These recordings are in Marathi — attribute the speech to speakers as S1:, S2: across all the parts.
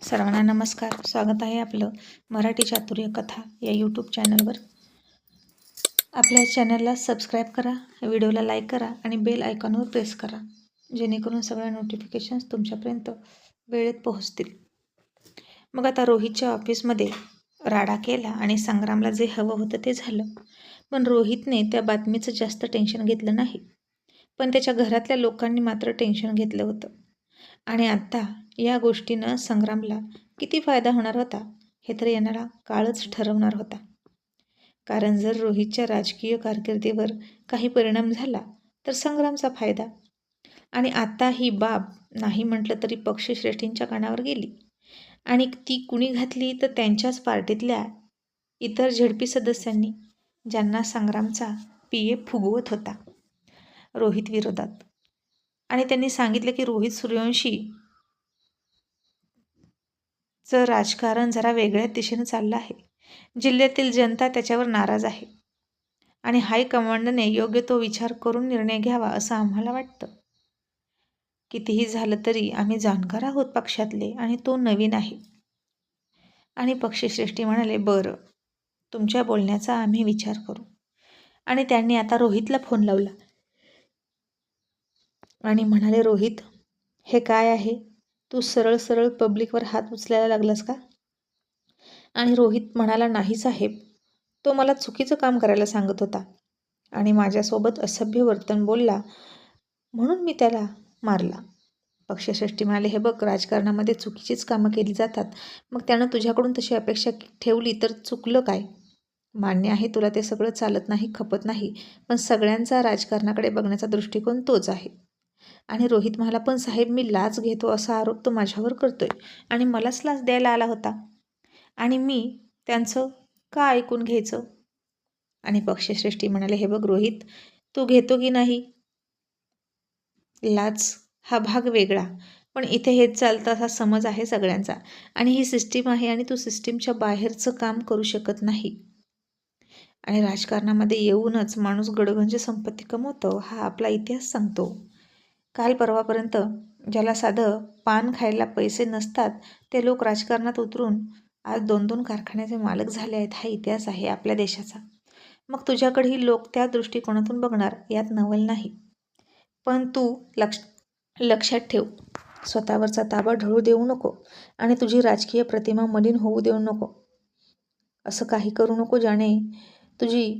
S1: सर्वांना नमस्कार. स्वागत आहे आपलं मराठी चातुर्य कथा या यूट्यूब चॅनलवर. आपल्या चॅनलला सबस्क्राईब करा, व्हिडिओला लाईक करा आणि बेल आयकॉनवर प्रेस करा, जेणेकरून सगळ्या नोटिफिकेशन्स तुमच्यापर्यंत वेळेत पोहोचतील. मग आता रोहितच्या ऑफिसमध्ये राडा केला आणि संग्रामला जे हवं होतं ते झालं. पण रोहितने त्या बातमीचं जास्त टेन्शन घेतलं नाही, पण त्याच्या घरातल्या लोकांनी मात्र टेन्शन घेतलं होतं. आणि आत्ता या गोष्टीनं संग्रामला किती फायदा होणार होता हे तर येणारा काळच ठरवणार होता. कारण जर रोहितच्या राजकीय कारकिर्दीवर काही परिणाम झाला तर संग्रामचा फायदा. आणि आत्ता ही बाब नाही म्हटलं तरी पक्षश्रेष्ठींच्या कानावर गेली आणि ती कुणी घातली तर त्यांच्याच पार्टीतल्या इतर झेडपी सदस्यांनी, ज्यांना संग्रामचा PA फुगवत होता रोहित विरोधात. आणि त्यांनी सांगितलं की रोहित सूर्यवंशी चं राजकारण जरा वेगळ्या दिशेनं चाललं आहे. जिल्ह्यातील जनता त्याच्यावर नाराज आहे आणि हायकमांडने योग्य तो विचार करून निर्णय घ्यावा असं आम्हाला वाटतं. कितीही झालं तरी आम्ही जाणकार आहोत पक्षातले आणि तो नवीन आहे. आणि पक्षश्रेष्ठी म्हणाले, बरं, तुमच्या बोलण्याचा आम्ही विचार करू. आणि त्यांनी आता रोहितला फोन लावला आणि म्हणाले, रोहित, हे काय आहे? तू सरळ सरळ पब्लिकवर हात उचलायला लागलास का? आणि रोहित म्हणाला, नाही साहेब, तो मला चुकीचं काम करायला सांगत होता आणि माझ्यासोबत असभ्य वर्तन बोलला म्हणून मी त्याला मारला. पक्षश्रेष्ठी म्हणाले, हे बघ, राजकारणामध्ये चुकीचीच कामं केली जातात. मग त्यानं तुझ्याकडून तशी अपेक्षा ठेवली तर चुकलं काय? मान्य आहे तुला ते सगळं चालत नाही, खपत नाही, पण सगळ्यांचा राजकारणाकडे बघण्याचा दृष्टिकोन तोच आहे. आणि रोहित म्हणाला, पण साहेब, मी लाच घेतो असा आरोप तो माझ्यावर करतोय आणि मलाच लाच द्यायला आला होता आणि मी त्यांचं का ऐकून घ्यायचं? आणि पक्षश्रेष्ठी म्हणाले, हे बघ रोहित, तू घेतो की नाही लाच हा भाग वेगळा, पण इथे हेच चालतं असा समज आहे सगळ्यांचा आणि ही सिस्टीम आहे आणि तू सिस्टीमच्या बाहेरचं काम करू शकत नाही. आणि राजकारणामध्ये येऊनच माणूस गडगंज संपत्ती कमवतो हा आपला इतिहास सांगतो. काल परवापर्यंत ज्याला साधं पान खायला पैसे नसतात ते लोक राजकारणात उतरून आज 2-2 कारखान्याचे मालक झाले आहेत. हा इतिहास आहे आपल्या देशाचा. मग तुझ्याकडेही लोक त्या दृष्टिकोनातून बघणार, यात नवल नाही. पण तू लक्षात ठेव, स्वतःवरचा ताबा ढळू देऊ नको आणि तुझी राजकीय प्रतिमा मलिन होऊ देऊ नको. असं काही करू नको ज्याने तुझी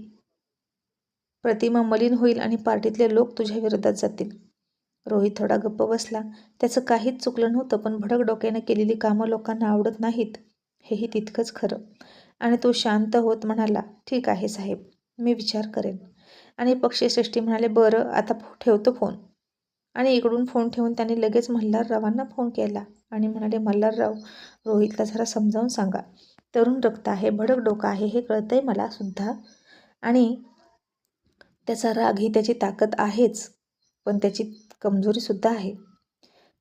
S1: प्रतिमा मलिन होईल आणि पार्टीतले लोक तुझ्या विरोधात जातील. रोहित थोडा गप्प बसला. त्याचं काहीच चुकलं नव्हतं, पण भडक डोक्याने केलेली कामं लोकांना आवडत नाहीत हेही तितकंच खरं. आणि तो शांत होत म्हणाला, ठीक आहे साहेब, मी विचार करेन. आणि पक्षश्रेष्ठी म्हणाले, बरं, आता ठेवतो फोन. आणि इकडून फोन ठेवून त्यांनी लगेच मल्हाररावांना फोन केला आणि म्हणाले, मल्हारराव, रोहितला जरा समजावून सांगा. तरुण रक्त आहे, भडक डोकं आहे, हे कळतंय मला सुद्धा आणि त्याचा राग ही त्याची ताकद आहेच, पण त्याची कमजोरीसुद्धा आहे.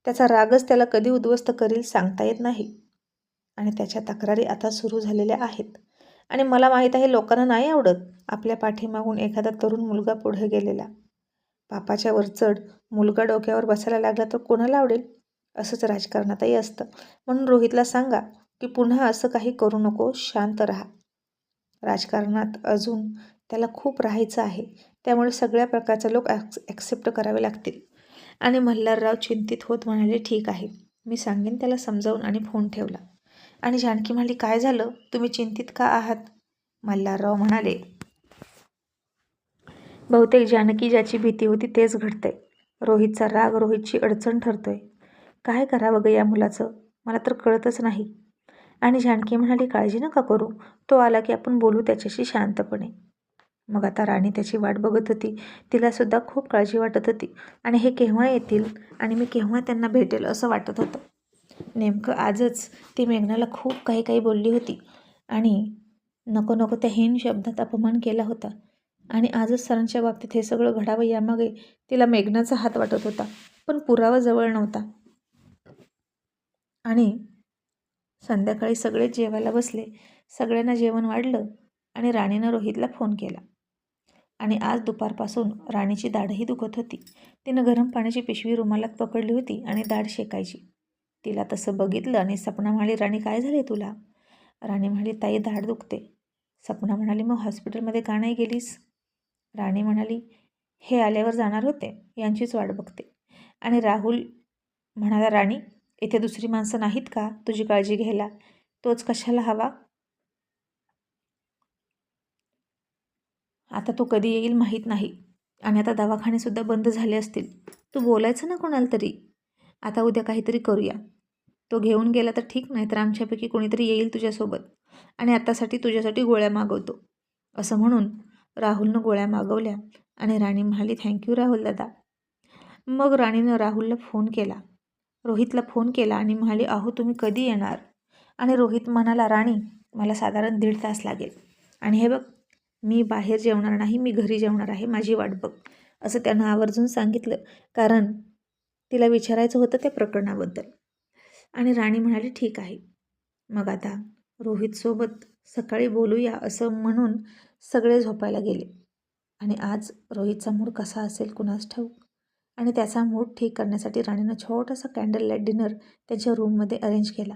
S1: त्याचा रागच त्याला कधी उद्ध्वस्त करेल सांगता येत नाही. आणि त्याच्या तक्रारी आता सुरू झालेल्या आहेत आणि मला माहीत आहे लोकांना नाही आवडत आपल्या पाठीमागून एखादा तरुण मुलगा पुढे गेलेला. बापाच्या वरचढ मुलगा डोक्यावर बसायला लागला तर कोणाला आवडेल? असंच राजकारणातही असतं. म्हणून रोहितला सांगा की पुन्हा असं काही करू नको, शांत राहा. राजकारणात अजून त्याला खूप राहायचं आहे, त्यामुळे सगळ्या प्रकारचे लोक ॲक्सेप्ट करावे लागतील. आणि मल्हारराव चिंतित होत म्हणाले, ठीक आहे, मी सांगेन त्याला समजावून. आणि फोन ठेवला. आणि जानकी म्हणाली, काय झालं, तुम्ही चिंतित का आहात? मल्हारराव म्हणाले, बहुतेक जानकी ज्याची भीती होती तेच घडतंय. रोहितचा राग रोहितची अडचण ठरतोय. काय करावं ग या मुलाचं, मला तर कळतच नाही. आणि जानकी म्हणाली, काळजी नका करू, तो आला की आपण बोलू त्याच्याशी शांतपणे. मग आता राणी त्याची वाट बघत होती. तिलासुद्धा खूप काळजी वाटत होती आणि हे केव्हा येतील आणि मी केव्हा त्यांना भेटेल असं वाटत होतं. नेमकं आजच ती मेघनाला खूप काही काही बोलली होती आणि नको नको त्या हीन शब्दात अपमान केला होता. आणि आजच सरांच्या बाबतीत हे सगळं घडावं यामागे तिला मेघनाचा हात वाटत होता, पण पुरावा जवळ नव्हता. आणि संध्याकाळी सगळेच जेवायला बसले. सगळ्यांना जेवण वाढलं आणि राणीनं रोहितला फोन केला. आणि आज दुपारपासून राणीची दाढही दुखत होती. तिनं गरम पाण्याची पिशवी रुमालात पकडली होती आणि दाढ शेकायची. तिला तसं बघितलं आणि सपना म्हणाली, राणी काय झाले तुला? राणी म्हणाली, ताई दाढ दुखते. सपना म्हणाली, मग हॉस्पिटलमध्ये का नाही गेलीस? राणी म्हणाली, हे आल्यावर जाणार होते, यांचीच वाट बघते. आणि राहुल म्हणाला, राणी इथे दुसरी माणसं नाहीत का तुझी काळजी घ्यायला? तोच कशाला हवा? आता तो कधी येईल माहीत नाही. आणि आता दवाखानेसुद्धा बंद झाले असतील. तू बोलायचं ना कोणाला तरी. आता उद्या काहीतरी करूया. तो घेऊन गेला तर ठीक, नाही तर आमच्यापैकी कोणीतरी येईल तुझ्यासोबत आणि आतासाठी तुझ्यासाठी गोळ्या मागवतो. असं म्हणून राहुलनं गोळ्या मागवल्या आणि राणी म्हणाली, थँक्यू राहुल दादा. मग राणीनं राहुलला फोन केला, रोहितला फोन केला आणि म्हणाली, अहो तुम्ही कधी येणार? आणि रोहित म्हणाला, राणी मला साधारण 1.5 तास लागेल. आणि हे बघ, मी बाहेर जेवणार नाही, मी घरी जेवणार आहे, माझी वाट बघ, असं त्यानं आवर्जून सांगितलं, कारण तिला विचारायचं होतं त्या प्रकरणाबद्दल. आणि राणी म्हणाली, ठीक आहे. मग आता रोहितसोबत सकाळी बोलूया असं म्हणून सगळे झोपायला गेले. आणि आज रोहितचा मूड कसा असेल कुणास ठाऊक. आणि त्याचा मूड ठीक करण्यासाठी राणीनं छोटासा कॅन्डल लाईट डिनर त्यांच्या रूममध्ये अरेंज केला.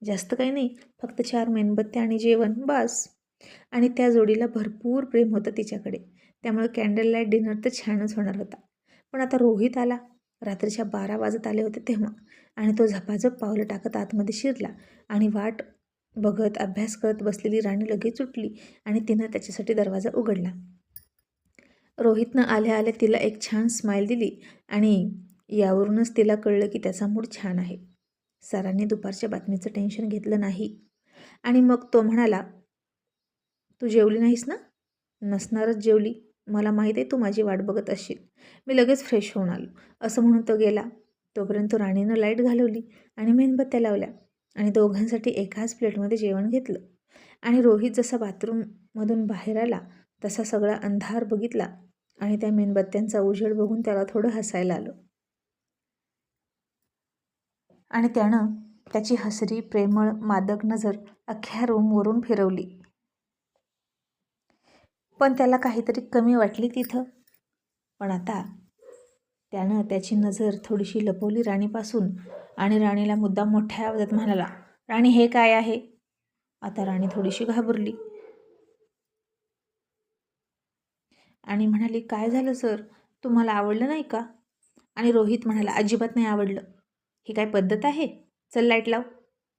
S1: जास्त काही नाही, फक्त 4 मेणबत्त्या आणि जेवण बस. आणि त्या जोडीला भरपूर प्रेम होतं तिच्याकडे, त्यामुळे कॅन्डल लाईट डिनर तर छानच होणार होता. पण आता रोहित आला. रात्रीच्या 12 वाजत आले होते तेव्हा. आणि तो झपाझप पावलं टाकत आतमध्ये शिरला आणि वाट बघत अभ्यास करत बसलेली राणी लगेच उठली आणि तिनं त्याच्यासाठी दरवाजा उघडला. रोहितनं आल्या आल्या तिला एक छान स्माईल दिली आणि यावरूनच तिला कळलं की त्याचा मूड छान आहे. सरांनी दुपारच्या बातमीचं टेन्शन घेतलं नाही. आणि मग तो म्हणाला, तू जेवली नाहीस ना? नसणारच जेवली, मला माहीत आहे तू माझी वाट बघत असशील, मी लगेच फ्रेश होऊन आलो, असं म्हणून तो गेला. तोपर्यंत राणीनं लाईट घालवली आणि मेणबत्त्या लावल्या आणि दोघांसाठी एकाच प्लेटमध्ये जेवण घेतलं. आणि रोहित जसा बाथरूममधून बाहेर आला तसा सगळा अंधार बघितला आणि त्या मेणबत्त्यांचा उजेड बघून त्याला थोडं हसायला आलं. आणि त्यानं त्याची हसरी प्रेमळ मादक नजर अख्ख्या रूमवरून फिरवली. पण त्याला काहीतरी कमी वाटली तिथं. पण आता त्यानं त्याची नजर थोडीशी लपवली राणीपासून आणि राणीला मुद्दाम मोठ्या आवाजात म्हणाला, राणी हे काय आहे? आता राणी थोडीशी घाबरली आणि म्हणाली, काय झालं सर, तुम्हाला आवडलं नाही का? आणि रोहित म्हणाला, अजिबात नाही आवडलं. ही काय पद्धत आहे? चल लाईट लाव.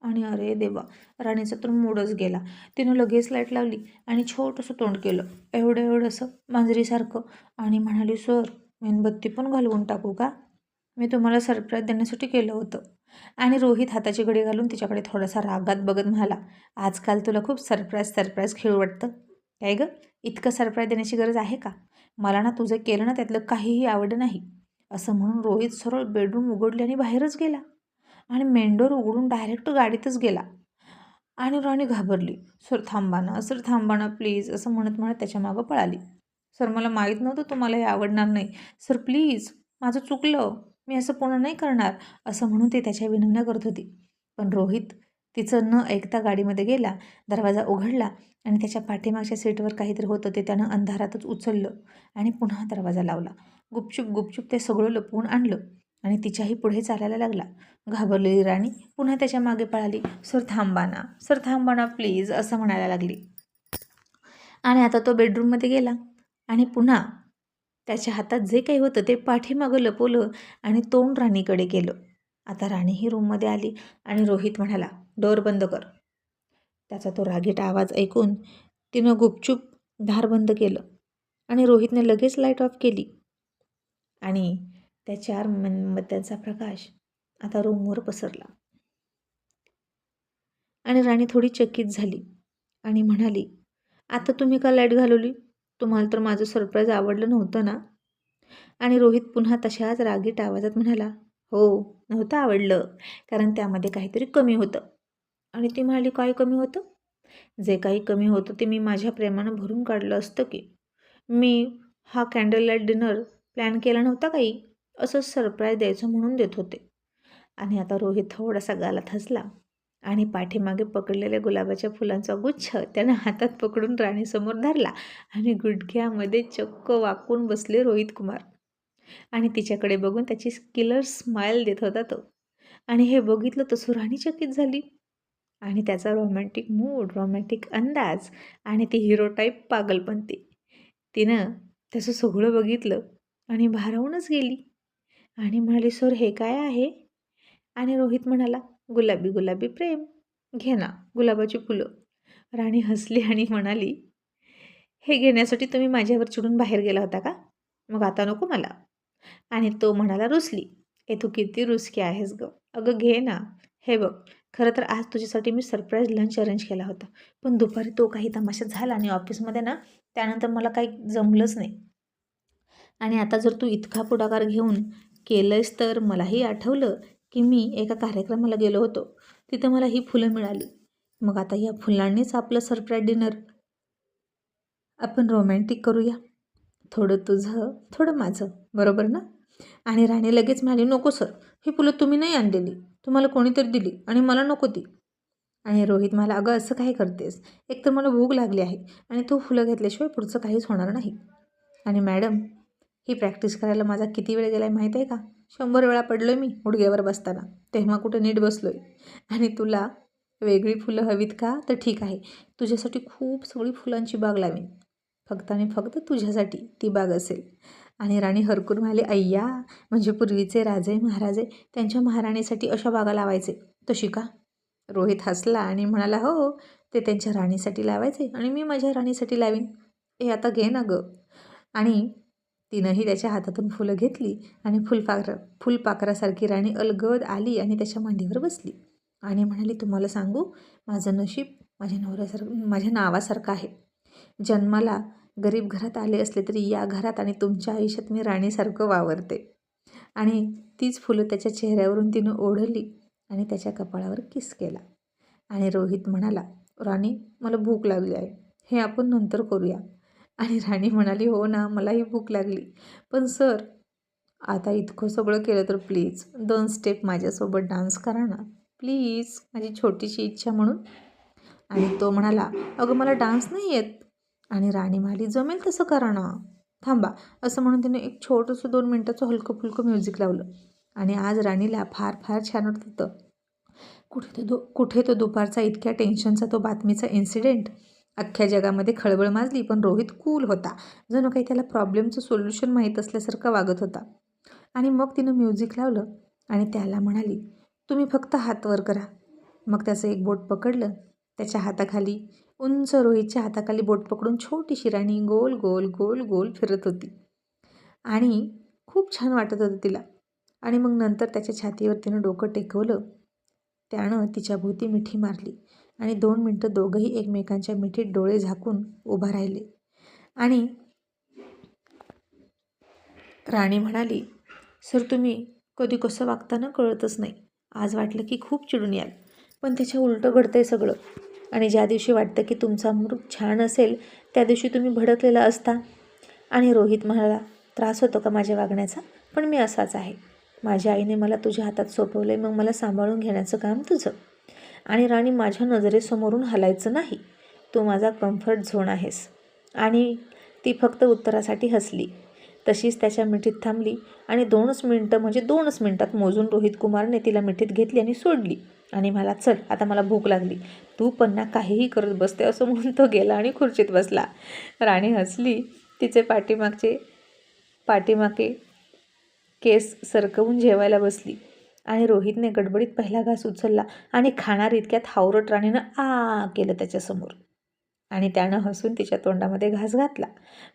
S1: आणि अरे देवा, राणीचा तर मूडच गेला. तिनं लगेच लाईट लावली आणि छोटंसं तोंड केलं, एवढंसं मांजरीसारखं, आणि म्हणाली, सर मेणबत्ती पण घालवून टाकू का? मी तुम्हाला सरप्राईज देण्यासाठी केलं होतं. आणि रोहित हाताची घडी घालून तिच्याकडे थोडासा रागात बघत म्हणाला, आजकाल तुला खूप सरप्राईज खेळू वाटतं काय गं? इतकं सरप्राईज देण्याची गरज आहे का? मला ना तुझं केलं ना त्यातलं काहीही आवडलं नाही. असं म्हणून रोहित सरळ बेडरूम उघडले आणि बाहेरच गेला आणि मेंढोर उघडून डायरेक्ट गाडीतच गेला. आणि राणी घाबरली. सर थांबा ना प्लीज, असं म्हणत म्हणत त्याच्या मागं पळाली. सर मला माहीत नव्हतं तुम्हाला हे आवडणार नाही. सर प्लीज, माझं चुकलं, मी असं पुन्हा नाही करणार, असं म्हणून ती त्याच्या विनवण्या करत होती. पण रोहित तिचं न ऐकता गाडीमध्ये गेला, दरवाजा उघडला आणि त्याच्या पाठीमागच्या सीटवर काहीतरी होतं ते त्यानं अंधारातच उचललं आणि पुन्हा दरवाजा लावला. गुपचूप ते सगळं लपवून आणलं आणि तिच्याही पुढे चालायला लागला. घाबरलेली राणी पुन्हा त्याच्या मागे पळाली. सर थांबा ना प्लीज, असं म्हणायला लागली. आणि आता तो बेडरूममध्ये गेला आणि पुन्हा त्याच्या हातात जे काही होतं ते पाठीमागं लपवलं आणि तोंड राणीकडे केलं. आता राणी ही रूममध्ये आली आणि रोहित म्हणाला, डोअर बंद कर. त्याचा तो रागीट आवाज ऐकून तिनं गुपचूप दार बंद केलं आणि रोहितने लगेच लाईट ऑफ केली. आणि त्या 4 मेणबत्त्यांचा प्रकाश आता रूमवर पसरला. आणि राणी थोडी चकित झाली आणि म्हणाली, आता तुम्ही का लाईट घालवली? तुम्हाला तर माझं सरप्राईज आवडलं नव्हतं ना? आणि रोहित पुन्हा तशाच रागीट आवाजात म्हणाला, हो नव्हतं आवडलं, कारण त्यामध्ये काहीतरी कमी होतं. आणि ती म्हणाली, काय कमी होतं? जे काही कमी होतं ते मी माझ्या प्रेमानं भरून काढलं असतं की. मी हा कॅन्डल लाईट डिनर प्लॅन केला नव्हता काही, असंच सरप्राईज द्यायचं म्हणून देत होते. आणि आता रोहित थोडासा गालात हसला आणि पाठीमागे पकडलेल्या गुलाबाच्या फुलांचा गुच्छ त्यानं हातात पकडून राणीसमोर धरला आणि गुडघ्यामध्ये चक्क वाकून बसले रोहित कुमार. आणि तिच्याकडे बघून त्याची किलर स्माईल देत होता तो. आणि हे बघितलं तर सुराणी चकित झाली. आणि त्याचा रोमॅन्टिक मूड, रोमॅन्टिक अंदाज आणि ती हिरो टाईप पागलपंती. तिनं त्याचं सगळं बघितलं आणि भारावूनच गेली आणि म्हणाली, "सर हे काय आहे?" आणि रोहित म्हणाला, "गुलाबी गुलाबी प्रेम. घे ना गुलाबाची फुलं." राणी हसली आणि म्हणाली, "हे घेण्यासाठी तुम्ही माझ्यावर चिडून बाहेर गेला होता का? मग आता नको मला." आणि तो म्हणाला रुसली, "ए तू किती रुसकी आहेस गं. अगं घे ना. हे बघ, खरं तर आज तुझ्यासाठी मी सरप्राईज लंच अरेंज केला होता. पण दुपारी तो काही तमाशा झाला आणि ऑफिसमध्ये ना त्यानंतर मला काही जमलंच नाही. आणि आता जर तू इतका पुढाकार घेऊन केलंयस तर मलाही आठवलं की मी एका कार्यक्रमाला गेलो होतो. तिथं मला ही फुलं मिळाली. मग आता या फुलांनीच आपलं सरप्राईज डिनर आपण रोमॅन्टिक करूया. थोडं तुझं, थोडं माझं. बरोबर ना?" आणि राणी लगेच म्हणाली, "नको सर, ही फुलं तुम्ही नाही आणलेली. तुम्हाला कोणीतरी दिली आणि मला नको ती." आणि रोहित म्हणाला, "अगं असं काय करतेस? एकतर मला भूक लागली आहे आणि तू फुलं घेतल्याशिवाय पुढचं काहीच होणार नाही. आणि मॅडम, ही प्रॅक्टिस करायला माझा किती वेळ गेला आहे माहीत आहे का? 100 वेळा पडलो आहे मी गुडघ्यावर बसताना. तेव्हा कुठं नीट बसलो आहे. आणि तुला वेगळी फुलं हवीत का? तर ठीक आहे. तुझ्यासाठी खूप सगळी फुलांची बाग लावीन. फक्त आणि फक्त तुझ्यासाठी ती बाग असेल." आणि राणी हरकून म्हणाली, "अय्या, म्हणजे पूर्वीचे राजे महाराजे त्यांच्या महाराणीसाठी अशा बागा लावायचे, तशी का?" रोहित हसला आणि म्हणाला, "हो, ते त्यांच्या राणीसाठी लावायचे आणि मी माझ्या राणीसाठी लावीन. ए आता घे ना गं." आणि तिनंही त्याच्या हातातून फुलं घेतली आणि फुलपाखरासारखी राणी अलगद आली आणि त्याच्या मांडीवर बसली आणि म्हणाली, "तुम्हाला सांगू, माझं नशीब माझ्या नावासारखं आहे. जन्माला गरीब घरात आले असले तरी या घरात आणि तुमच्या आयुष्यात मी राणीसारखं वावरते." आणि तीच फुलं त्याच्या चेहऱ्यावरून तिनं ओढली आणि त्याच्या कपाळावर किस केला. आणि रोहित म्हणाला, "राणी, मला भूक लागली आहे. हे आपण नंतर करूया." आणि राणी म्हणाली, "हो ना, मलाही भूक लागली. पण सर, आता इतकं सगळं केलं तर प्लीज 2 स्टेप माझ्यासोबत डान्स करा ना. प्लीज, माझी छोटीशी इच्छा म्हणून." आणि तो म्हणाला, "अगं मला डान्स नाही येत." आणि राणी म्हणाली, "जमेल तसं करा ना. थांबा." असं म्हणून तिने एक छोटंसं 2 मिनिटाचं हलकं-फुलकं म्युझिक लावलं. आणि आज राणीला फार फार छान वाटत होतं. कुठे तो दुपारचा इतक्या टेन्शनचा तो बातमीचा इन्सिडेंट. अख्ख्या जगामध्ये खळबळ माजली, पण रोहित कूल होता. जणू काही त्याला प्रॉब्लेमचं सोल्युशन माहीत असल्यासारखा वागत होता. आणि मग तिनं म्युझिक लावलं आणि त्याला म्हणाली, "तुम्ही फक्त हात वर करा." मग त्याचं एक बोट पकडलं. त्याच्या हाताखाली, उंच रोहितच्या हाताखाली बोट पकडून छोटीशी राणी गोल गोल गोल गोल फिरत होती. आणि खूप छान वाटत होतं तिला. आणि मग नंतर त्याच्या छातीवर तिनं डोकं टेकवलं. त्यानं तिच्या भोवती मिठी मारली आणि 2 मिनटं दोघंही एकमेकांच्या मिठीत डोळे झाकून उभा राहिले. आणि राणी म्हणाली, "सर तुम्ही कधी कसं वागता ना कळतच नाही. आज वाटलं की खूप चिडून याल, पण त्याच्या उलटं घडतंय सगळं. आणि ज्या दिवशी वाटतं की तुमचा मूड छान असेल त्या दिवशी तुम्ही भडकलेला असता." आणि रोहित म्हणाला, "त्रास होतो का माझ्या वागण्याचा? पण मी असाच आहे. माझ्या आईने मला तुझ्या हातात सोपवले, मग मला सांभाळून घेण्याचं काम तुझं. आणि राणी माझ्या नजरेसमोरून हलायचं नाही. तू माझा कम्फर्ट झोन आहेस." आणि ती फक्त उत्तरासाठी हसली. तशीच त्याच्या मिठीत थांबली आणि 2च मिनटं म्हणजे 2च मिनटात मोजून रोहित कुमारने तिला मिठीत घेतली आणि सोडली. आणि मला, "चल आता मला भूक लागली. तू पण ना काहीही करत बसते." असं म्हणून तो गेला आणि खुर्चीत बसला. राणी हसली. तिचे पाठीमागे केस सरकवून जेवायला बसली. आणि रोहितने गडबडीत पहिला घास उचलला आणि खाणार इतक्यात हावरट राणीनं "आ" केलं त्याच्यासमोर. आणि त्यानं हसून तिच्या तोंडामध्ये घास घातला.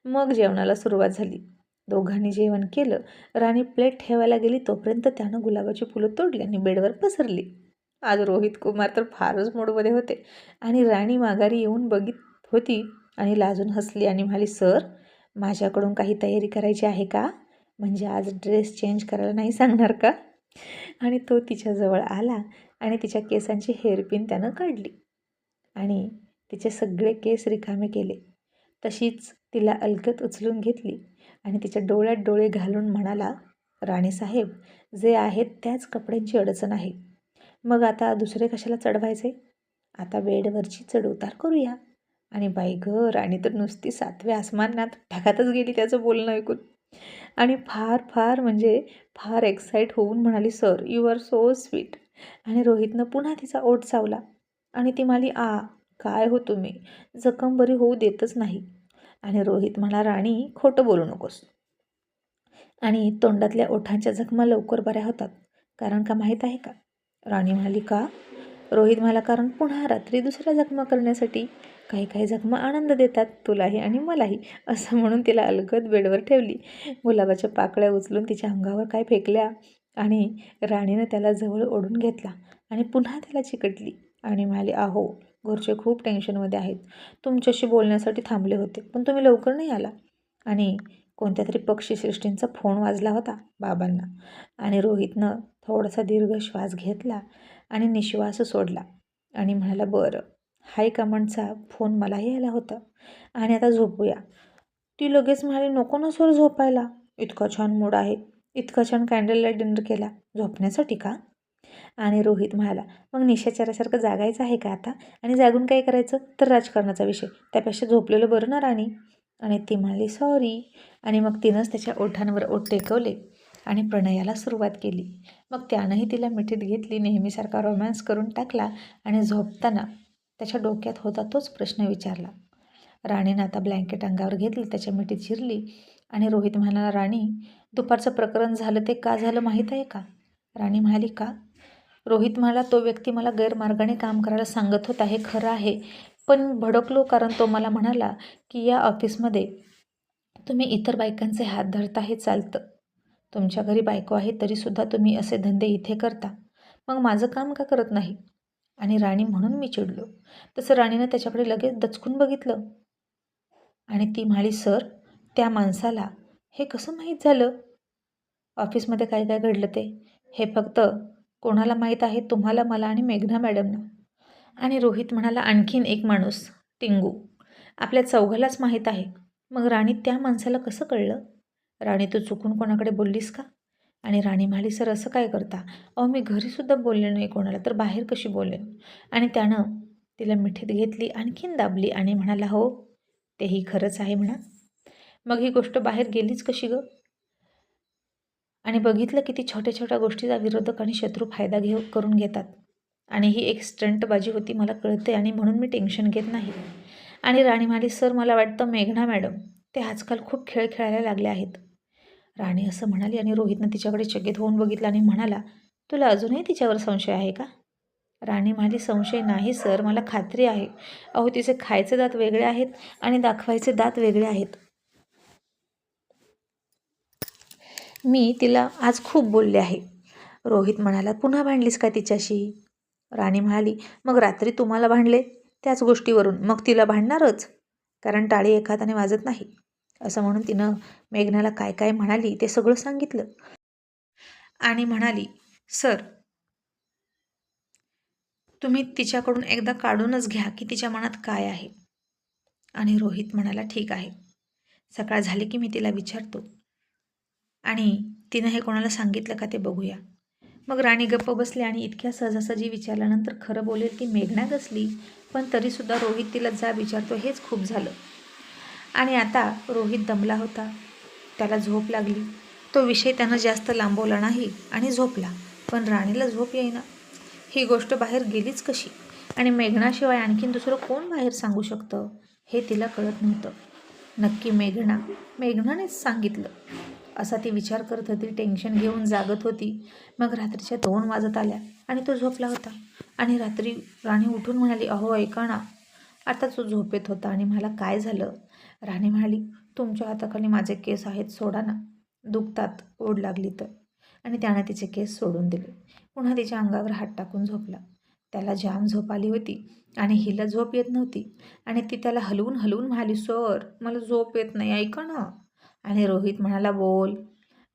S1: मग जेवणाला सुरुवात झाली. दोघांनी जेवण केलं. राणी प्लेट ठेवायला गेली तोपर्यंत त्यानं गुलाबाची फुलं तोडली आणि बेडवर पसरली. आज रोहित कुमार तर फारच मूडमध्ये होते. आणि राणी माघारी येऊन बघित होती आणि लाजून हसली आणि म्हणाली, "सर, माझ्याकडून काही तयारी करायची आहे का? म्हणजे आज ड्रेस चेंज करायला नाही सांगणार का?" आणि तो तिच्याजवळ आला आणि तिच्या केसांची हेअरपिन त्यानं काढली आणि तिचे सगळे केस रिकामे केले. तशीच तिला अलगद उचलून घेतली आणि तिच्या डोळ्यात डोळे घालून म्हणाला, "राणीसाहेब, जे आहेत त्याच कपड्यांची अडचण आहे. मग आता दुसरे कशाला चढवायचे? आता बेडवरची चढउतार करूया." आणि बाई गं, राणी तर नुसती 7व्या आसमानात ढगातच गेली त्याचं बोलणं ऐकून. आणि फार फार म्हणजे फार एक्साईट होऊन म्हणाली, "sir, you are so sweet." आणि रोहितनं पुन्हा तिचा ओठ चावला आणि ती म्हणाली, काय हो तुम्ही, जखम बरी होऊ देतच नाही. आणि रोहित म्हणा, राणी खोटं बोलू नकोस. आणि तोंडातल्या ओठांच्या जखमा लवकर बऱ्या होतात. कारण का माहीत आहे का? राणी म्हणाली, का? रोहित म्हणाला, कारण पुन्हा रात्री दुसऱ्या जखमा करण्यासाठी. काही काही जखमा आनंद देतात, तुलाही आणि मलाही. असं म्हणून तिला अलगद बेडवर ठेवली. गुलाबाच्या पाकळ्या उचलून तिच्या अंगावर काय फेकल्या आणि राणीनं त्याला जवळ ओढून घेतला आणि पुन्हा त्याला चिकटली आणि म्हणाली, अहो, घरचे खूप टेन्शनमध्ये आहेत. तुमच्याशी बोलण्यासाठी थांबले होते, पण तुम्ही लवकर नाही आला. आणि कोणत्या तरी पक्षीसृष्टींचा फोन वाजला होता बाबांना. आणि रोहितनं थोडासा दीर्घ श्वास घेतला आणि निश्वास सोडला आणि म्हणाला, बरं, हायकमांडचा फोन मलाही आला होता आणि आता झोपूया. ती लगेच म्हणाली, नको ना सर झोपायला, इतका छान मूड आहे, इतका छान कॅन्डल लाईट डिनर केला, झोपण्यासाठी का? आणि रोहित म्हणाला, मग निशाचरासारखं जागायचं आहे का आता? आणि जागून काय करायचं? तर राजकारणाचा विषय, त्यापेक्षा झोपलेलं बरं ना राणी. आणि ती म्हणाली, सॉरी. आणि मग तिनंच त्याच्या ओठांवर ओठ टेकवले आणि प्रणयाला सुरुवात केली. मग त्यानंही तिला मिठीत घेतली, नेहमीसारखा रोमॅन्स करून टाकला आणि झोपताना त्याच्या डोक्यात होता तोच प्रश्न विचारला. राणीनं आता ब्लँकेट अंगावर घेतली, त्याच्या मिठीत शिरली आणि रोहित म्हणाला, राणी, दुपारचं प्रकरण झालं ते का झालं माहीत आहे का? राणी म्हणाली, का? रोहित म्हणाला, तो व्यक्ती मला गैरमार्गाने काम करायला सांगत होता, हे खरं आहे, पण भडकलो कारण तो मला म्हणाला की या ऑफिसमध्ये तुम्ही इतर बायकांचे हात धरता हे चालतं. तुमच्या घरी बायको आहे तरीसुद्धा तुम्ही असे धंदे इथे करता. मग माझं काम का करत नाही? आणि राणी, म्हणून मी चिडलो. तसं राणीनं त्याच्याकडे लगेच दचकून बघितलं आणि ती म्हणाली, सर, त्या माणसाला हे कसं माहीत झालं? ऑफिसमध्ये काय काय घडलं ते? हे फक्त कोणाला माहीत आहे? तुम्हाला, मला आणि मेघना मॅडमना. आणि रोहित म्हणाला, आणखीन एक माणूस, टिंगू. आपल्या चौघालाच माहीत आहे. मग राणी, त्या माणसाला कसं कळलं? राणी, तू चुकून कोणाकडे बोललीस का? आणि राणी म्हणाली, सर, असं काय करता? अहो, मी घरीसुद्धा बोलले नाही कोणाला, तर बाहेर कशी बोलेन? आणि त्यानं तिला मिठीत घेतली, आणखीन दाबली आणि म्हणाला, हो, तेही खरंच आहे म्हणा. मग ही गोष्ट बाहेर गेलीच कशी गं? आणि बघितलं किती छोट्या छोट्या गोष्टीचा विरोधक आणि शत्रू फायदा करून घेतात. आणि ही एक स्टंटबाजी होती, मला कळते, आणि म्हणून मी टेन्शन घेत नाही. आणि राणी म्हणाली, सर, मला वाटतं मेघना मॅडम ते आजकाल खूप खेळ खेळायला लागले आहेत. राणी असं म्हणाली आणि रोहितनं तिच्याकडे चकित होऊन बघितलं आणि म्हणाला, तुला अजूनही तिच्यावर संशय आहे का? राणी म्हणाली, संशय नाही सर, मला खात्री आहे. अहो, तिचे खायचे दात वेगळे आहेत आणि दाखवायचे दात वेगळे आहेत. मी तिला आज खूप बोलले आहे. रोहित म्हणाला, पुन्हा भांडलीस का तिच्याशी? राणी म्हणाली, मग रात्री तुम्हाला भांडले त्याच गोष्टीवरून, मग तिला भांडणारच, कारण टाळी एका हाताने वाजत नाही. असं म्हणून तिनं मेघनाला काय काय म्हणाली ते सगळं सांगितलं. आणि म्हणाली, सर, तुम्ही तिच्याकडून एकदा काढूनच घ्या की तिच्या मनात काय आहे. आणि रोहित म्हणाला, ठीक आहे, सकाळ झाली की मी तिला विचारतो आणि तिनं हे कोणाला सांगितलं का ते बघूया. मग राणी गप्प बसली आणि इतक्या सहजासहजी विचारल्यानंतर खरं बोलेल ती मेघना गसली, पण तरीसुद्धा रोहित तिला जा विचारतो हेच खूप झालं. आणि आता रोहित दमला होता, त्याला झोप लागली. तो विषय त्यानं जास्त लांबवला नाही आणि झोपला. पण राणीला झोप येईना. ही गोष्ट बाहेर गेलीच कशी? आणि मेघनाशिवाय आणखीन दुसरं कोण बाहेर सांगू शकतं हे तिला कळत नव्हतं. नक्की मेघनानेच सांगितलं असा ती विचार करत होती, टेन्शन घेऊन जागत होती. मग रात्रीच्या 2 वाजत आल्या आणि तो झोपला होता. आणि रात्री राणी उठून म्हणाली, अहो, ऐका ना. आता तो झोपेत होता आणि मला, काय झालं? राणी म्हणाली, तुमच्या हाताखाली माझे केस आहेत, सोडा ना, दुखतात ओढ लागली तर. आणि त्याने तिचे केस सोडून दिले. पुन्हा तिच्या अंगावर हात टाकून झोपला. त्याला जाम झोप आली होती आणि हिला झोप येत नव्हती. आणि ती त्याला हलवून हलवून म्हणाली, सर, मला झोप येत नाही, ऐका ना. आणि रोहित म्हणाला, बोल.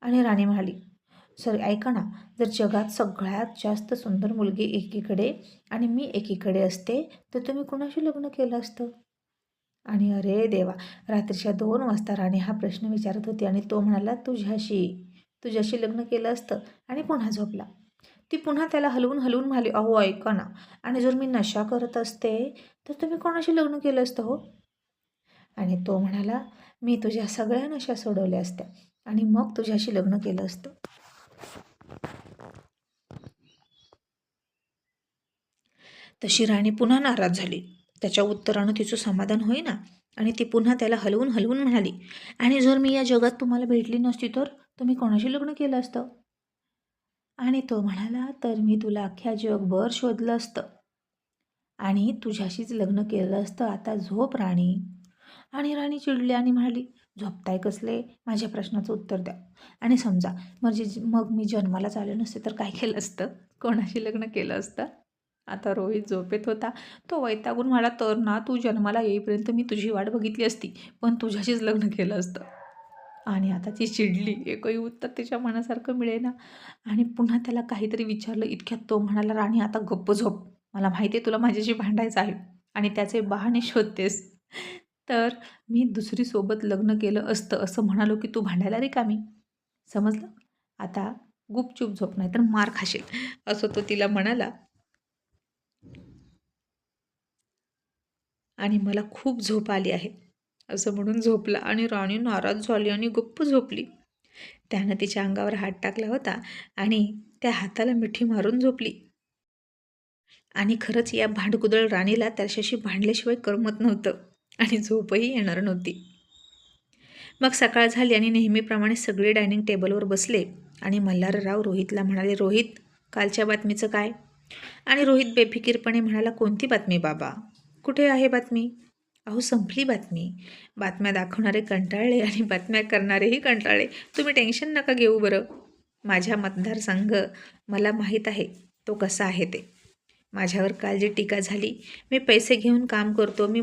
S1: आणि राणी म्हणाली, सर, ऐका ना, जर जगात सगळ्यात जास्त सुंदर मुलगी एकीकडे आणि मी एकीकडे असते तर तुम्ही कुणाशी लग्न केलं असतं? आणि अरे देवा, रात्रीच्या 2 वाजता राणी हा प्रश्न विचारत होती आणि तो म्हणाला, तुझ्याशी लग्न केलं असतं. आणि पुन्हा झोपला. ती पुन्हा त्याला हलवून हलवून म्हणाली, अहो, ऐका ना, आणि जर मी नशा करत असते तर तुम्ही कोणाशी लग्न केलं असतं हो? आणि तो म्हणाला, मी तुझ्या सगळ्या नशा सोडवल्या असत्या आणि मग तुझ्याशी लग्न केलं असतं. तशी राणी पुन्हा नाराज झाली. त्याच्या उत्तरानं तिचं समाधान होईना आणि ती पुन्हा त्याला हलवून हलवून म्हणाली, आणि जर मी या जगात तुम्हाला भेटली नसती तर तुम्ही कोणाशी लग्न केलं असतं? आणि तो म्हणाला, तर मी तुला अख्ख्या जगभर शोधलं असतं आणि तुझ्याशीच लग्न केलं असतं. आता झोप राणी. आणि राणी चिडली आणि म्हणाली, झोपताय कसले? माझ्या प्रश्नाचं उत्तर द्या. आणि समजा मग मी जन्मालाच आले नसते तर काय केलं असतं? कोणाशी लग्न केलं असतं? आता रोहित झोपेत होता. तो वैतागून म्हणाला, तर ना तू जन्माला येईपर्यंत मी तुझी वाट बघितली असती, पण तुझ्याशीच लग्न केलं असतं. आणि आता ती चिडली. एकही उत्तर तिच्या मनासारखं मिळेना आणि पुन्हा त्याला काहीतरी विचारलं. इतक्यात तो म्हणाला, राणी आता गप्प झोप. मला माहिती आहे तुला माझ्याशी भांडायचं आहे आणि त्याचे बहाणे शोधतेस. तर मी दुसरीसोबत लग्न केलं असतं असं म्हणालो की तू भांडायला रिकामी. समजलं? आता गुपचूप झोप, नाही तर मार खाशील, असं तो तिला म्हणाला. आणि मला खूप झोप आली आहे असं म्हणून झोपला आणि राणी नाराज झाली आणि गप्प झोपली. त्यानं तिच्या अंगावर हात टाकला होता आणि त्या हाताला मिठी मारून झोपली. आणि खरंच या भांडकुदळ राणीला त्याच्याशी भांडल्याशिवाय करमत नव्हतं आणि झोपही येणार नव्हती. मग सकाळ झाली आणि नेहमीप्रमाणे सगळे डायनिंग टेबलवर बसले आणि मल्हारराव रोहितला म्हणाले, रोहित, कालच्या बातमीचं काय? आणि रोहित बेफिकीरपणे म्हणाला, कोणती बातमी बाबा? कुठे आहे बातमी? अहो संपली बातमी. बातम्या दाखवणारे कंटाळले आणि बातम्या करणारेही कंटाळले. तुम्ही टेन्शन नका घेऊ बरं. माझ्या मतदारसंघ मला माहीत आहे तो कसा आहे ते. माझ्यावर काल जी टीका झाली, मी पैसे घेऊन काम करतो, मी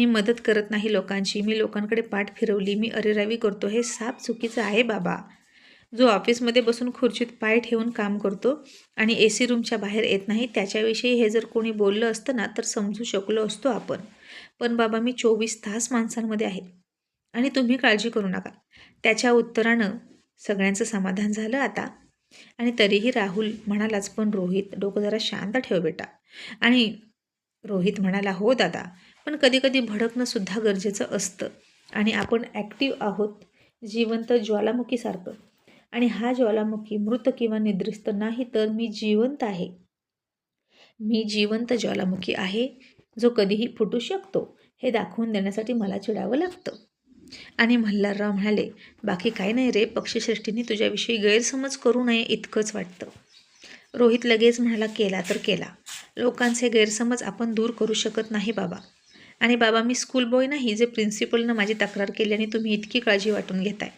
S1: मदत करत नाही लोकांची, मी लोकांकडे पाठ फिरवली, मी अरेरावी करतो, हे साफ चुकीचं आहे बाबा. जो ऑफिसमध्ये बसून खुर्चीत पाय ठेवून काम करतो आणि AC रूमच्या बाहेर येत नाही, त्याच्याविषयी हे जर कोणी बोललं असतं ना तर समजू शकलो असतो आपण. पण बाबा मी 24 तास माणसांमध्ये आहे आणि तुम्ही काळजी करू नका. त्याच्या उत्तरानं सगळ्यांचं समाधान झालं आता. आणि तरीही राहुल म्हणालाच, पण रोहित, डोकं जरा शांत ठेव बेटा. आणि रोहित म्हणाला, हो दादा, पण कधीकधी भडकणंसुद्धा गरजेचं असतं आणि आपण ॲक्टिव्ह आहोत, जिवंत ज्वालामुखीसारखं. आणि हा ज्वालामुखी मृत किंवा निद्रिस्त नाही, तर मी जिवंत आहे. मी जिवंत ज्वालामुखी आहे, जो कधीही फुटू शकतो, हे दाखवून देण्यासाठी मला चिडावं लागतं. आणि मल्हारराव म्हणाले, बाकी काही नाही रे, पक्षश्रेष्ठींनी तुझ्याविषयी गैरसमज करू नये इतकंच वाटतं. रोहित लगेच म्हणाला, केला तर केला. लोकांचे गैरसमज आपण दूर करू शकत नाही बाबा. आणि बाबा मी स्कूल बॉय नाही जे प्रिन्सिपलनं माझी तक्रार केली आणि तुम्ही इतकी काळजी वाटून घेताय.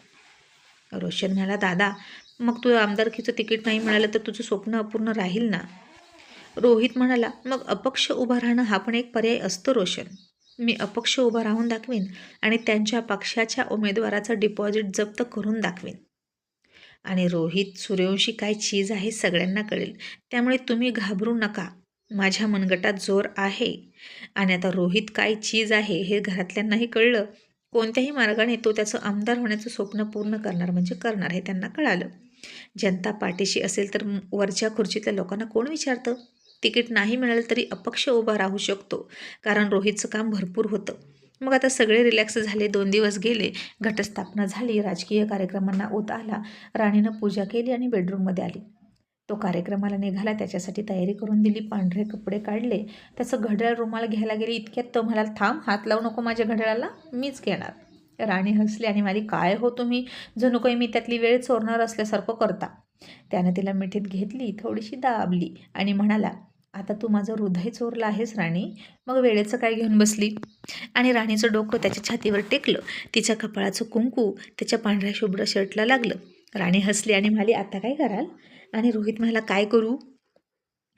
S1: रोशन म्हणाला, दादा मग तू आमदारकीचं तिकीट नाही मिळालं तर तुझं स्वप्न अपूर्ण राहील ना. रोहित म्हणाला, मग अपक्ष उभा राहणं हा पण एक पर्याय असतो रोशन. मी अपक्ष उभा राहून दाखवीन आणि त्यांच्या पक्षाच्या उमेदवाराचं डिपॉझिट जप्त करून दाखवीन. आणि रोहित, सूर्यवंशी काय चीज आहे सगळ्यांना कळेल, त्यामुळे तुम्ही घाबरू नका. माझ्या मनगटात जोर आहे. आणि आता रोहित काय चीज आहे हे घरातल्यांनाही कळलं. कोणत्याही मार्गाने तो त्याचं आमदार होण्याचं स्वप्न पूर्ण करणार म्हणजे करणार हे त्यांना कळालं. जनता पाठीशी असेल तर वरच्या खुर्चीतल्या लोकांना कोण विचारतं? तिकीट नाही मिळालं तरी अपक्ष उभा राहू शकतो, कारण रोहितचं काम भरपूर होतं. मग आता सगळे रिलॅक्स झाले. 2 दिवस गेले. घटस्थापना झाली. राजकीय कार्यक्रमांना ओत आला. राणीनं पूजा केली आणि बेडरूममध्ये आली. तो कार्यक्रमाला निघाला. त्याच्यासाठी तयारी करून दिली. पांढरे कपडे काढले. त्याचं घड्याळ रुमाल घ्यायला गेली. इतक्यात तो म्हणाला, थांब, हात लावू नको माझ्या घड्याळाला, मीच घेणार. राणी हसली आणि म्हणाली, काय हो तुम्ही, जणू काही मी त्यातली वेळ चोरणार असल्यासारखं करता. त्यानं तिला मिठीत घेतली, थोडीशी दाबली आणि म्हणाला, आता तू माझं हृदय चोरलं आहेस राणी, मग वेळेचं काय घेऊन बसली? आणि राणीचं डोकं त्याच्या छातीवर टेकलं. तिच्या कपाळाचं कुंकू त्याच्या पांढऱ्या शुभ्र शर्टला लागलं. राणी हसली आणि म्हणाली, आता काय कराल? आणि रोहित म्हणाला, काय करू?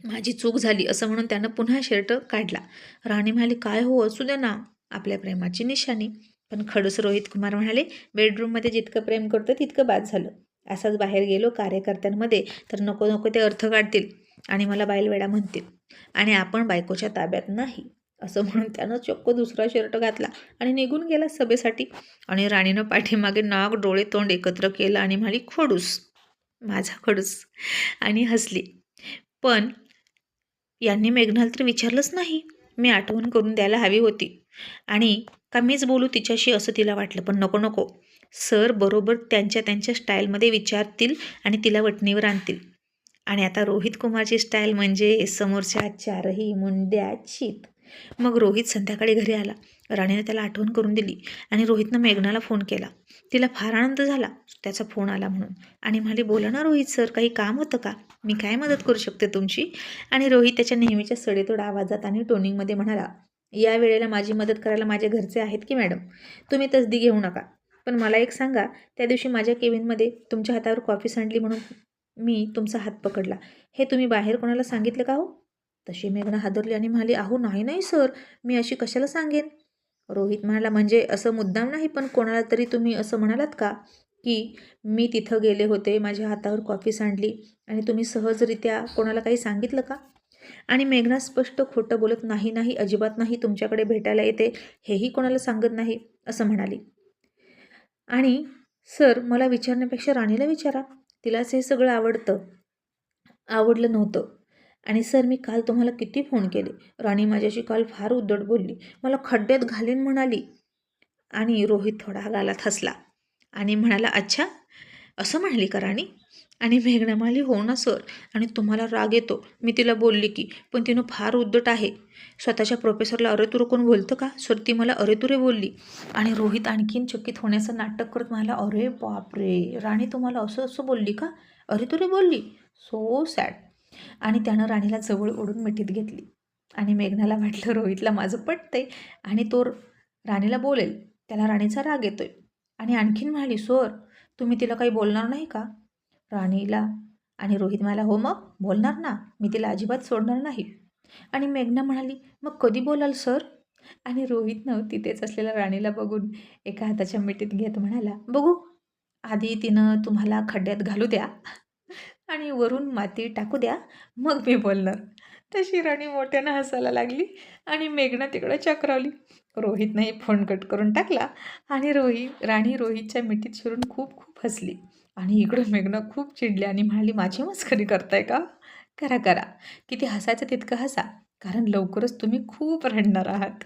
S1: माझी चूक झाली असं म्हणून त्यानं पुन्हा शर्ट काढला. राणी म्हणाली, काय हो, असू दे ना, आपल्या प्रेमाची निशाणी. पण खडूस रोहित कुमार म्हणाले, बेडरूममध्ये जितकं प्रेम करतो तितकं बाद झालं. असाच बाहेर गेलो कार्यकर्त्यांमध्ये तर नको नको ते अर्थ काढतील आणि मला बाईलवेडा म्हणतील आणि आपण बायकोच्या ताब्यात नाही, असं म्हणून त्यानं चक्क दुसरा शर्ट घातला आणि निघून गेला सभेसाठी. आणि राणीनं पाठीमागे नाक डोळे तोंड एकत्र केलं आणि म्हणाली, खडूस, माझा खडूस, आणि हसली. पण यांनी मेघनाला तर विचारलंच नाही. मी आठवण करून द्यायला हवी होती आणि का मीच बोलू तिच्याशी असं तिला वाटलं, पण नको नको, सर बरोबर त्यांच्या त्यांच्या स्टाईलमध्ये विचारतील आणि तिला वटणीवर आणतील. आणि आता रोहित कुमारची स्टाईल म्हणजे समोरच्या चारही मुंड्या चित. मग रोहित संध्याकाळी घरी आला. राणीने त्याला आठवण करून दिली आणि रोहितनं मेघनाला फोन केला. तिला फार आनंद झाला त्याचा फोन आला म्हणून आणि म्हणाली, बोला ना रोहित सर, काही काम होतं का? मी काय मदत करू शकते तुमची? आणि रोहित त्याच्या नेहमीच्या सडेतोड आवाजात आणि टोनिंगमध्ये म्हणाला, या वेळेला माझी मदत करायला माझे घरचे आहेत की मॅडम? तुम्ही तसदी घेऊ नका. पण मला एक सांगा, त्या दिवशी माझ्या केबिनमध्ये तुमच्या हातावर कॉफी सांडली म्हणून मी तुमचा हात पकडला, हे तुम्ही बाहेर कोणाला सांगितलं का हो? तशी मेघना हादरली आणि म्हणाली, अहो नाही नाही सर, मी अशी कशाला सांगेन? रोहित म्हणाला, म्हणजे असं मुद्दाम नाही, पण कोणाला तरी तुम्ही असं म्हणालात का की मी तिथं गेले होते, माझ्या हातावर कॉफी सांडली आणि तुम्ही सहजरित्या कोणाला काही सांगितलं का? आणि मेघना स्पष्ट खोटं बोलत, नाही नाही, अजिबात नाही, तुमच्याकडे भेटायला येते हेही कोणाला सांगत नाही असं म्हणाली. आणि सर, मला विचारण्यापेक्षा राणीला विचारा, तिलाच हे सगळं आवडलं नव्हतं. आणि सर, मी काल तुम्हाला किती फोन केले, राणी माझ्याशी काल फार उद्धट बोलली, मला खड्ड्यात घालीन म्हणाली. आणि रोहित थोडा गालात हसला आणि म्हणाला, अच्छा, असं म्हणाली का राणी? आणि मेघना म्हणाली, हो ना सर, आणि तुम्हाला राग येतो, मी तिला बोलली की, पण तिनं फार उद्धट आहे. स्वतःच्या प्रोफेसरला अरेतुरे कोण बोलतं का सर? ती मला अरेतुरे बोलली. आणि रोहित आणखीन चकित होण्याचं नाटक करत म्हणाला, अरे बापरे, राणी तुम्हाला असं असं बोलली का? अरेतुरे बोलली? So sad. आणि त्यानं राणीला जवळ ओढून मिठीत घेतली. आणि मेघनाला वाटलं रोहितला माझं पटतंय आणि तो राणीला बोलेल, त्याला राणीचा राग येतोय. आणि आणखीन म्हणाली, सर, तुम्ही तिला काही बोलणार नाही का? राणीला. आणि रोहित म्हणाला, हो मग बोलणार ना, मी तिला अजिबात सोडणार नाही. आणि मेघना म्हणाली, मग कधी बोलाल सर? आणि रोहितनं तिथेच असलेल्या राणीला बघून एका हाताच्या मिठीत घेत म्हणाला, बघू, आधी तिनं तुम्हाला खड्ड्यात घालू द्या आणि वरून माती टाकू द्या, मग मी बोलणार. तशी राणी मोठ्यानं हसायला लागली आणि मेघना तिकडं चक्रावली. रोहितनंही फोन कट करून टाकला आणि राणी रोहितच्या मिठीत शिरून खूप खूप हसली. आणि इकडं मेघना खूप चिडली आणि म्हणाली, माझी मस्करी करताय का? करा करा, किती हसायचं तितकं हसा, कारण लवकरच तुम्ही खूप रडणार आहात.